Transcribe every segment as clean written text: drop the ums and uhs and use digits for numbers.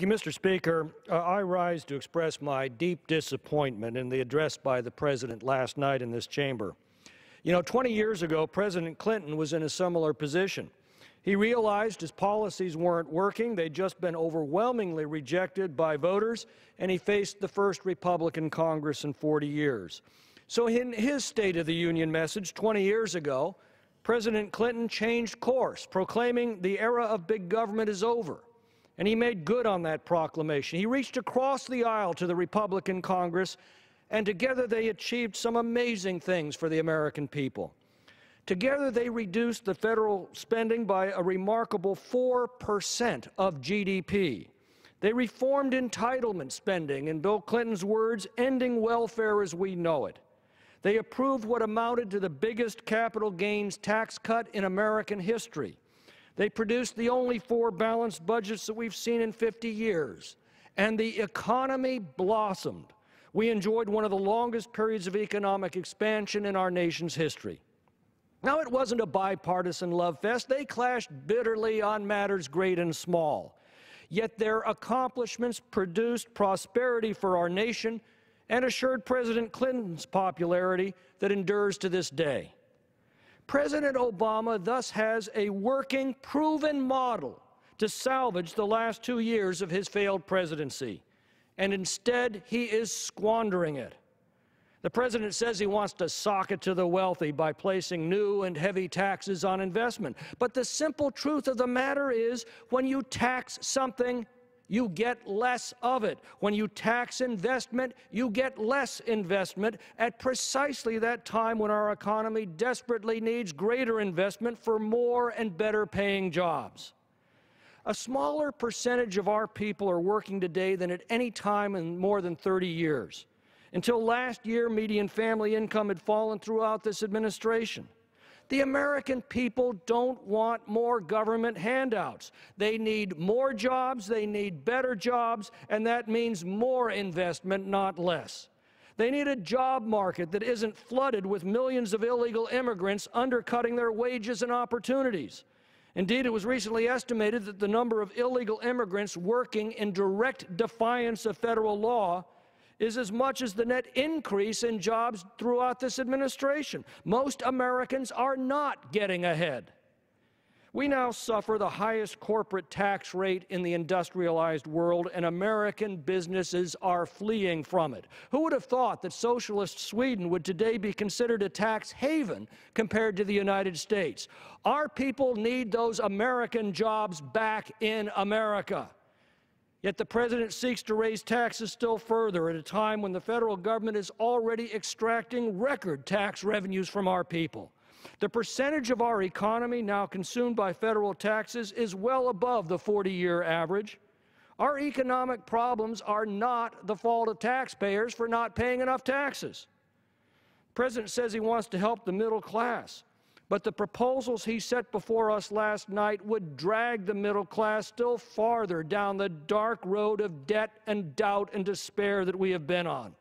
Thank you, Mr. Speaker. I rise to express my deep disappointment in the address by the President last night in this chamber. 20 years ago, President Clinton was in a similar position. He realized his policies weren't working. They'd just been overwhelmingly rejected by voters, and he faced the first Republican Congress in 40 years. So in his State of the Union message 20 years ago, President Clinton changed course, proclaiming the era of big government is over. And he made good on that proclamation. He reached across the aisle to the Republican Congress, and together they achieved some amazing things for the American people. Together they reduced the federal spending by a remarkable 4% of GDP. They reformed entitlement spending, in Bill Clinton's words, ending welfare as we know it. They approved what amounted to the biggest capital gains tax cut in American history. They produced the only 4 balanced budgets that we've seen in 50 years. And the economy blossomed. We enjoyed one of the longest periods of economic expansion in our nation's history. Now, it wasn't a bipartisan love fest. They clashed bitterly on matters great and small. Yet their accomplishments produced prosperity for our nation and assured President Clinton's popularity that endures to this day. President Obama thus has a working, proven model to salvage the last 2 years of his failed presidency, and instead he is squandering it. The president says he wants to sock it to the wealthy by placing new and heavy taxes on investment. But the simple truth of the matter is, when you tax something, you get less of it. When you tax investment, you get less investment at precisely that time when our economy desperately needs greater investment for more and better paying jobs. A smaller percentage of our people are working today than at any time in more than 30 years. Until last year, median family income had fallen throughout this administration. The American people don't want more government handouts. They need more jobs, they need better jobs, and that means more investment, not less. They need a job market that isn't flooded with millions of illegal immigrants undercutting their wages and opportunities. Indeed, it was recently estimated that the number of illegal immigrants working in direct defiance of federal law is as much as the net increase in jobs throughout this administration. Most Americans are not getting ahead. We now suffer the highest corporate tax rate in the industrialized world, and American businesses are fleeing from it. Who would have thought that socialist Sweden would today be considered a tax haven compared to the United States? Our people need those American jobs back in America. Yet the president seeks to raise taxes still further at a time when the federal government is already extracting record tax revenues from our people. The percentage of our economy now consumed by federal taxes is well above the 40-year average. Our economic problems are not the fault of taxpayers for not paying enough taxes. The president says he wants to help the middle class. But the proposals he set before us last night would drag the middle class still farther down the dark road of debt and doubt and despair that we have been on.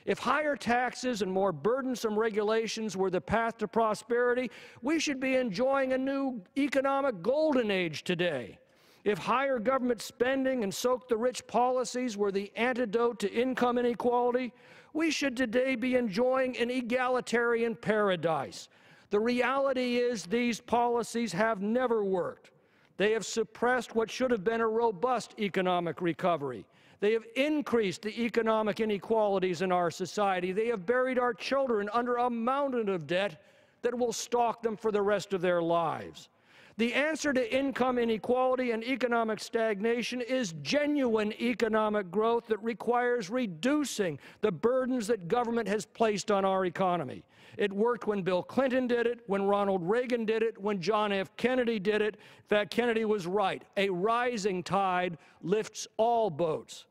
If higher taxes and more burdensome regulations were the path to prosperity, we should be enjoying a new economic golden age today. If higher government spending and soak-the-rich policies were the antidote to income inequality, we should today be enjoying an egalitarian paradise. The reality is these policies have never worked. They have suppressed what should have been a robust economic recovery. They have increased the economic inequalities in our society. They have buried our children under a mountain of debt that will stalk them for the rest of their lives. The answer to income inequality and economic stagnation is genuine economic growth that requires reducing the burdens that government has placed on our economy. It worked when Bill Clinton did it, when Ronald Reagan did it, when John F. Kennedy did it. In fact, Kennedy was right. A rising tide lifts all boats.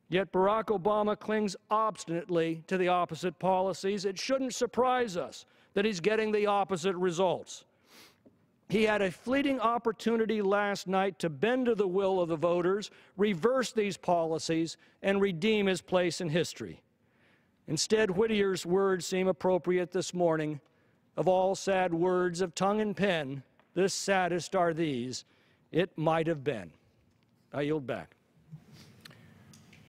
Yet Barack Obama clings obstinately to the opposite policies. It shouldn't surprise us that he's getting the opposite results. He had a fleeting opportunity last night to bend to the will of the voters, reverse these policies, and redeem his place in history. Instead, Whittier's words seem appropriate this morning. Of all sad words of tongue and pen, the saddest are these: it might have been. I yield back.